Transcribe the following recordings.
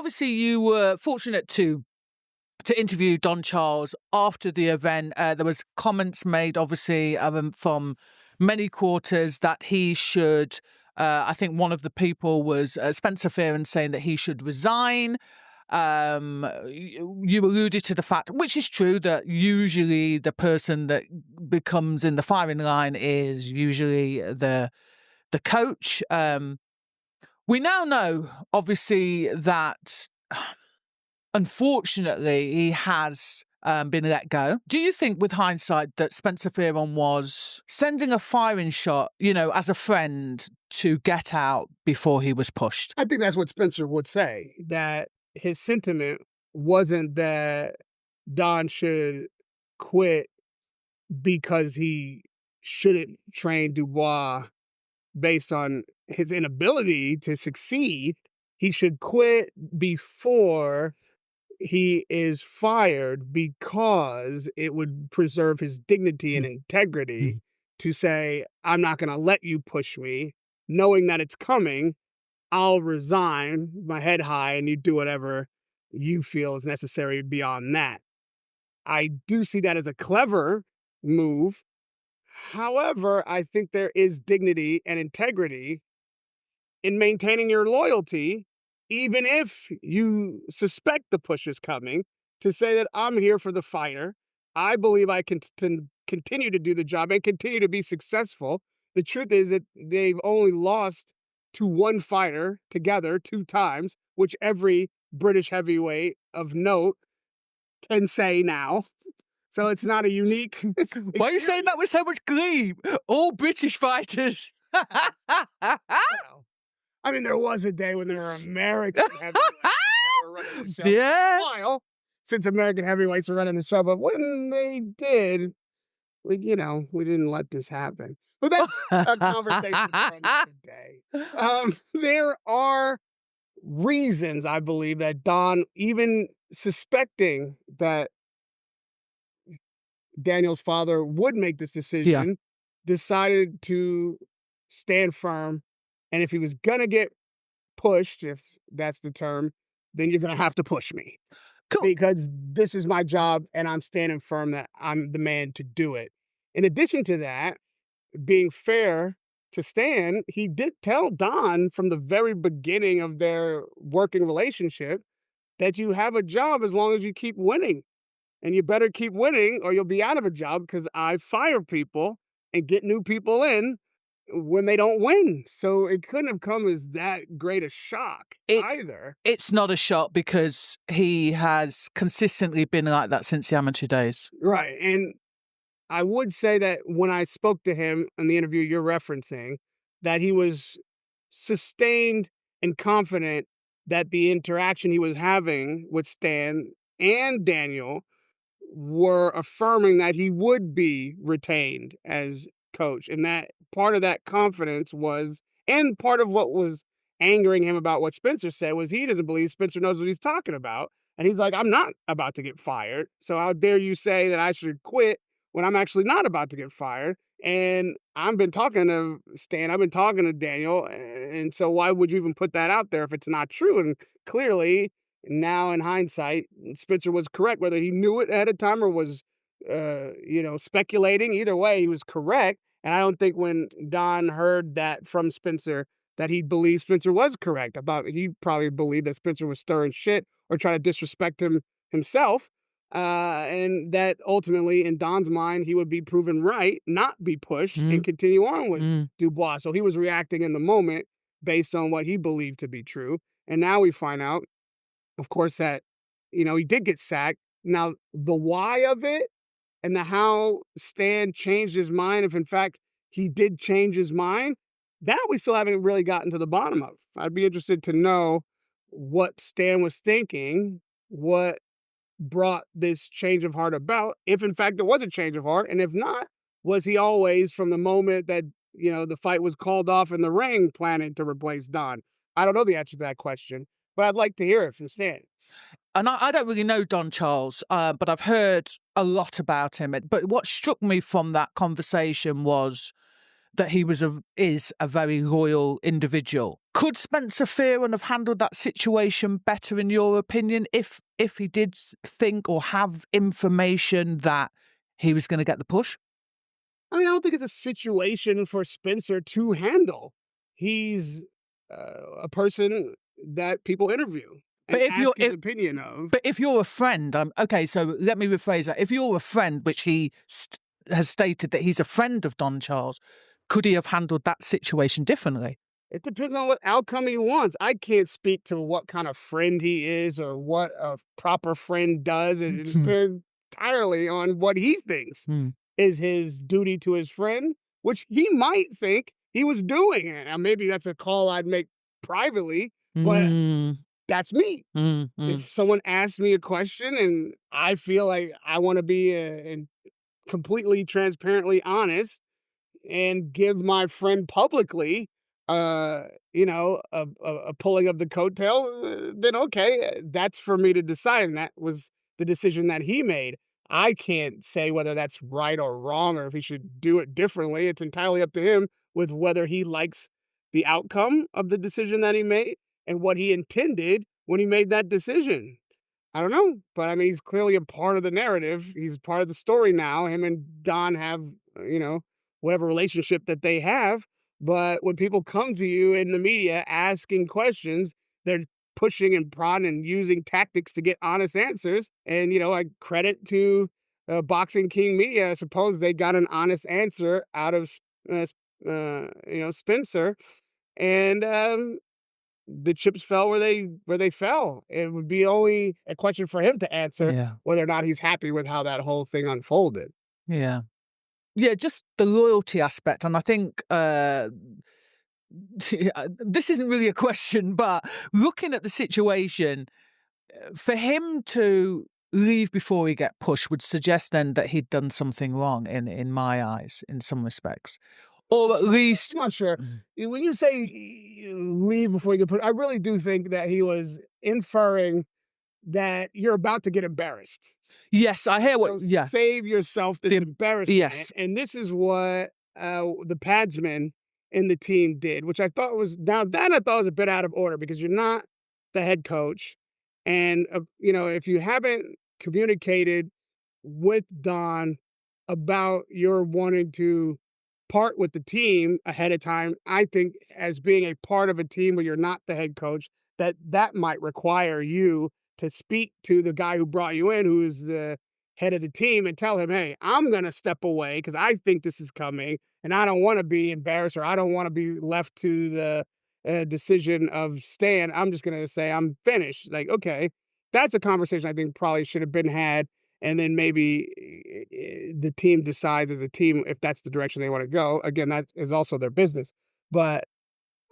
obviously you were fortunate to interview Don Charles after the event. There was comments made, obviously, from many quarters that he should. I think one of the people was Spencer Fearon saying that he should resign. You alluded to the fact, which is true, that usually the person that becomes in the firing line is usually the coach. We now know, obviously, that unfortunately he has been let go. Do you think, with hindsight, that Spencer Fearon was sending a firing shot, as a friend to get out before he was pushed? I think that's what Spencer would say, that his sentiment wasn't that Don should quit because he shouldn't train Dubois based on his inability to succeed. He should quit before he is fired because it would preserve his dignity and integrity to say, I'm not going to let you push me, knowing that it's coming. I'll resign, my head high, and you do whatever you feel is necessary beyond that. I do see that as a clever move. However, I think there is dignity and integrity in maintaining your loyalty, even if you suspect the push is coming, to say that I'm here for the fighter. I believe I can continue to do the job and continue to be successful. The truth is that they've only lost to one fighter together 2 times, which every British heavyweight of note can say now. So it's not a unique... Why are you saying that with so much glee? All British fighters. I mean, there was a day when there were American heavyweights that were running the show. Yeah. For a while, since American heavyweights were running the show, but when they did, we didn't let this happen. But that's a conversation for another day. There are reasons, I believe, that Don, even suspecting that Daniel's father would make this decision, decided to stand firm. And if he was going to get pushed, if that's the term, then you're going to have to push me. Cool. Because this is my job and I'm standing firm that I'm the man to do it. In addition to that, being fair to Stan, he did tell Don from the very beginning of their working relationship that you have a job as long as you keep winning. And you better keep winning or you'll be out of a job, because I fire people and get new people in when they don't win. So it couldn't have come as that great a shock either. It's not a shock because he has consistently been like that since the amateur days. Right. And I would say that when I spoke to him in the interview you're referencing, that he was sustained and confident that the interaction he was having with Stan and Daniel were affirming that he would be retained as coach. And that part of that confidence was, and part of what was angering him about what Spencer said, was he doesn't believe Spencer knows what he's talking about. And he's like, I'm not about to get fired. So how dare you say that I should quit when I'm actually not about to get fired? And I've been talking to Stan, I've been talking to Daniel. And so why would you even put that out there if it's not true? And clearly, now in hindsight, Spencer was correct, whether he knew it ahead of time or was, speculating. Either way, he was correct. And I don't think when Don heard that from Spencer that he believed Spencer was correct. I thought he probably believed that Spencer was stirring shit or trying to disrespect him himself. And that ultimately, in Don's mind, he would be proven right, not be pushed, and continue on with Dubois. So he was reacting in the moment based on what he believed to be true. And now we find out, of course, that, he did get sacked. Now, the why of it and the how Stan changed his mind, if in fact he did change his mind, that we still haven't really gotten to the bottom of. I'd be interested to know what Stan was thinking, what brought this change of heart about, if in fact there was a change of heart, and if not, was he always, from the moment that, the fight was called off in the ring, planning to replace Don? I don't know the answer to that question, but I'd like to hear it from Stan. And I don't really know Don Charles, but I've heard a lot about him. But what struck me from that conversation was that he is a very loyal individual. Could Spencer Fearon have handled that situation better, in your opinion, if he did think or have information that he was going to get the push? I mean, I don't think it's a situation for Spencer to handle. He's a person that people interview and ask his opinion of. But if you're a friend, okay, so let me rephrase that. If you're a friend, which he has stated that he's a friend of Don Charles, could he have handled that situation differently? It depends on what outcome he wants. I can't speak to what kind of friend he is or what a proper friend does. It depends entirely on what he thinks is his duty to his friend, which he might think he was doing it. Now, maybe that's a call I'd make privately, but that's me. If someone asks me a question and I feel like I want to be completely transparently honest and give my friend publicly, a pulling of the coattail, then okay, that's for me to decide. And that was the decision that he made. I can't say whether that's right or wrong or if he should do it differently. It's entirely up to him with whether he likes the outcome of the decision that he made and what he intended when he made that decision. I don't know, but I mean, he's clearly a part of the narrative. He's part of the story now. Him and Don have, whatever relationship that they have. But when people come to you in the media asking questions, they're pushing and prodding and using tactics to get honest answers. And, I credit to Boxing King Media. I suppose they got an honest answer out of, Spencer. And the chips fell where they fell. It would be only a question for him to answer whether or not he's happy with how that whole thing unfolded. Yeah. Yeah, just the loyalty aspect. And I think this isn't really a question, but looking at the situation, for him to leave before he get pushed would suggest then that he'd done something wrong in my eyes, in some respects. Or at least... I'm not sure. When you say leave before you get pushed, I really do think that he was inferring that you're about to get embarrassed. Yes, I hear what... Save yourself this embarrassment. Yes. And this is what the padsman in the team did, which I thought was... Now, that I thought was a bit out of order because you're not the head coach. And, if you haven't communicated with Don about your wanting to part with the team ahead of time, I think as being a part of a team where you're not the head coach, that might require you to speak to the guy who brought you in, who is the head of the team, and tell him, hey, I'm going to step away because I think this is coming and I don't want to be embarrassed or I don't want to be left to the decision of staying. I'm just going to say I'm finished. Like, okay, that's a conversation I think probably should have been had. And then maybe the team decides as a team if that's the direction they want to go. Again, that is also their business. But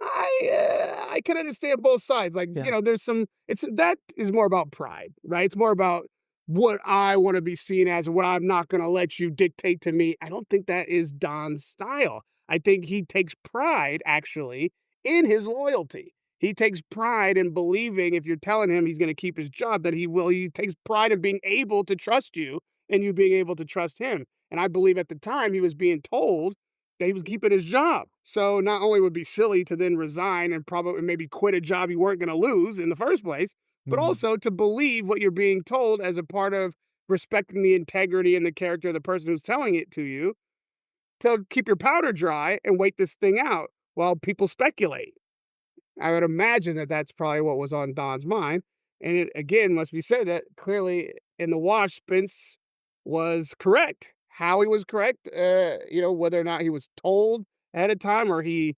I can understand both sides. Like, there's that is more about pride, right? It's more about what I want to be seen as, what I'm not going to let you dictate to me. I don't think that is Don's style. I think he takes pride, actually, in his loyalty. He takes pride in believing if you're telling him he's going to keep his job, that he will. He takes pride in being able to trust you and you being able to trust him. And I believe at the time he was being told that he was keeping his job. So not only would it be silly to then resign and probably maybe quit a job you weren't going to lose in the first place, but also to believe what you're being told as a part of respecting the integrity and the character of the person who's telling it to you, to keep your powder dry and wait this thing out while people speculate. I would imagine that that's probably what was on Don's mind. And it, again, must be said that clearly in the wash, Spence was correct. How he was correct, whether or not he was told ahead of time or he,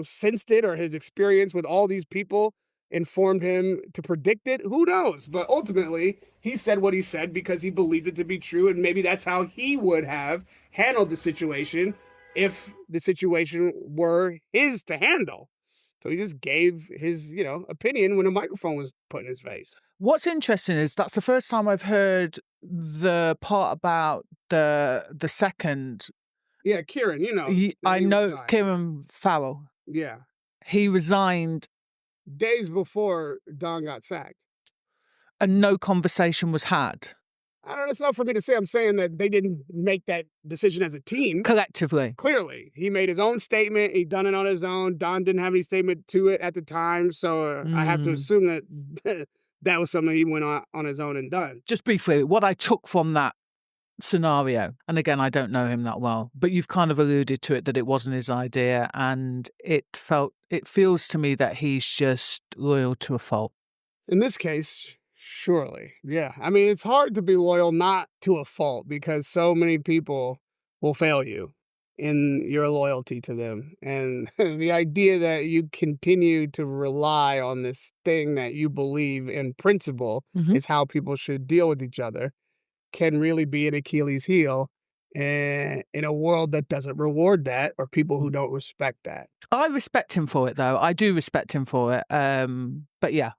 sensed it or his experience with all these people informed him to predict it. Who knows? But ultimately, he said what he said because he believed it to be true. And maybe that's how he would have handled the situation if the situation were his to handle. So he just gave his, opinion when a microphone was put in his face. What's interesting is that's the first time I've heard the part about the second. Yeah, Kieran, I know Kieran Farrell. Yeah. He resigned days before Don got sacked. And no conversation was had. I don't know, it's not for me to say. I'm saying that they didn't make that decision as a team. Collectively. Clearly, he made his own statement. He done it on his own. Don didn't have any statement to it at the time, so I have to assume that that was something he went on his own and done. Just briefly, what I took from that scenario, and again, I don't know him that well, but you've kind of alluded to it, that it wasn't his idea, and it feels to me that he's just loyal to a fault. In this case, surely. Yeah. I mean, it's hard to be loyal not to a fault because so many people will fail you in your loyalty to them. And the idea that you continue to rely on this thing that you believe in principle is how people should deal with each other can really be an Achilles heel in a world that doesn't reward that, or people who don't respect that. I respect him for it, though. I do respect him for it. But yeah,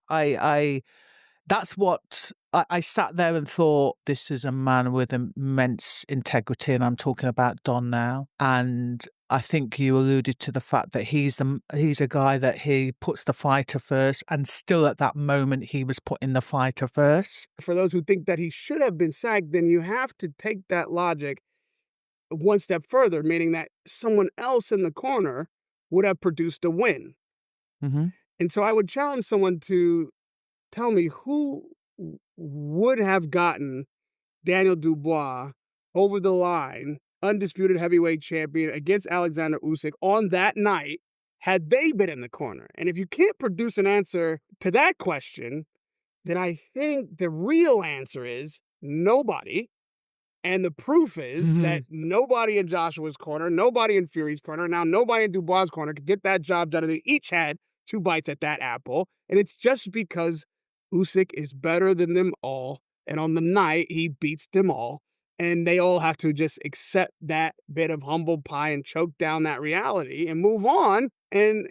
that's what I sat there and thought, this is a man with immense integrity, and I'm talking about Don now. And I think you alluded to the fact that he's a guy that he puts the fighter first, and still at that moment he was putting the fighter first. For those who think that he should have been sacked, then you have to take that logic one step further, meaning that someone else in the corner would have produced a win. And so I would challenge someone to tell me who would have gotten Daniel Dubois over the line, undisputed heavyweight champion, against Alexander Usyk on that night had they been in the corner. And if you can't produce an answer to that question, then I think the real answer is nobody. And the proof is that nobody in Joshua's corner, nobody in Fury's corner, now nobody in Dubois' corner could get that job done. And they each had 2 bites at that apple. And it's just because Usyk is better than them all. And on the night, he beats them all. And they all have to just accept that bit of humble pie and choke down that reality and move on. And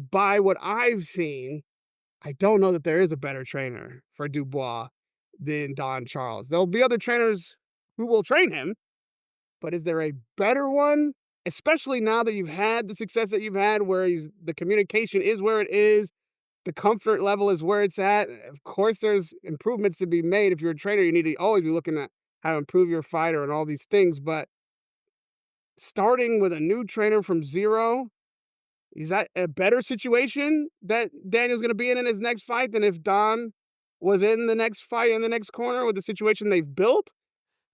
by what I've seen, I don't know that there is a better trainer for Dubois than Don Charles. There'll be other trainers who will train him, but is there a better one? Especially now that you've had the success that you've had, where the communication is where it is, the comfort level is where it's at. Of course, there's improvements to be made. If you're a trainer, you need to always be looking at how to improve your fighter and all these things. But starting with a new trainer from zero, is that a better situation that Daniel's going to be in his next fight than if Don was in the next fight in the next corner with the situation they've built?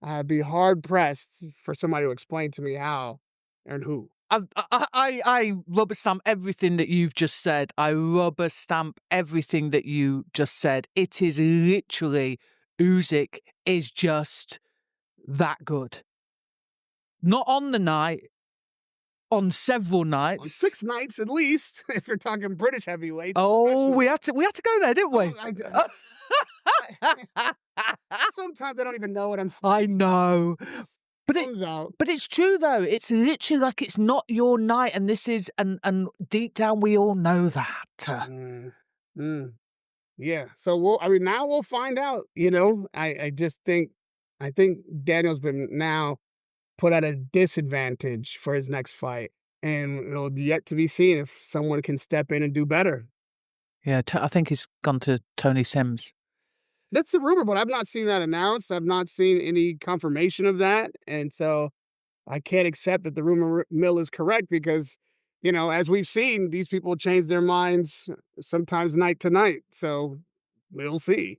I'd be hard pressed for somebody to explain to me how and who. I rubber stamp everything that you've just said. I rubber stamp everything that you just said. It is literally, Usyk is just that good. Not on the night, on several nights. On 6 nights at least, if you're talking British heavyweights. Oh, we had to go there, didn't we? Sometimes I don't even know what I'm saying. I know. But it's true, though. It's literally like it's not your night, and this is, and deep down we all know that. Yeah. So now we'll find out. I think Daniel's been now put at a disadvantage for his next fight, and it'll be yet to be seen if someone can step in and do better. Yeah, I think he's gone to Tony Sims. That's the rumor, but I've not seen that announced. I've not seen any confirmation of that. And so I can't accept that the rumor mill is correct because, as we've seen, these people change their minds sometimes night to night. So we'll see.